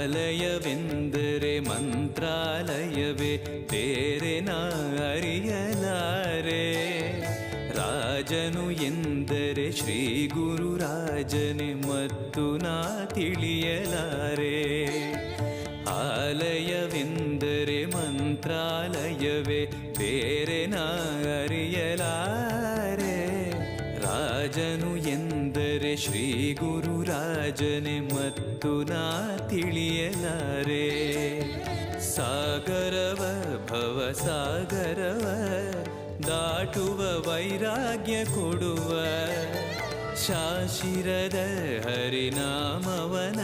ಆಲಯವೆಂದರೆ ಮಂತ್ರಾಲಯವೇ ಬೇರೆ ನಾ ಅರಿಯಲಾರೆ. ರಾಜನು ಎಂದರೆ ಶ್ರೀ ಗುರುರಾಜನೇ ಮತ್ತು ನಾ ತಿಳಿಯಲಾರೆ. ಆಲಯವೆಂದರೆ ಮಂತ್ರಾಲಯವೇ ಬೇರೆ ನಾ ಅರಿಯಲಾರೆ. ರಾಜನು ಎಂದರೆ ಶ್ರೀ ಗುರುರಾಜನೇ ಮತ್ತು ನಾ ತಿಳಿಯಲಾರೆ. ಸಾಗರವ ಭವ ಸಾಗರವ ದಾಟುವ ವೈರಾಗ್ಯ ಕೊಡುವ ಶಾಶಿರದ ಹರಿನಾಮವನ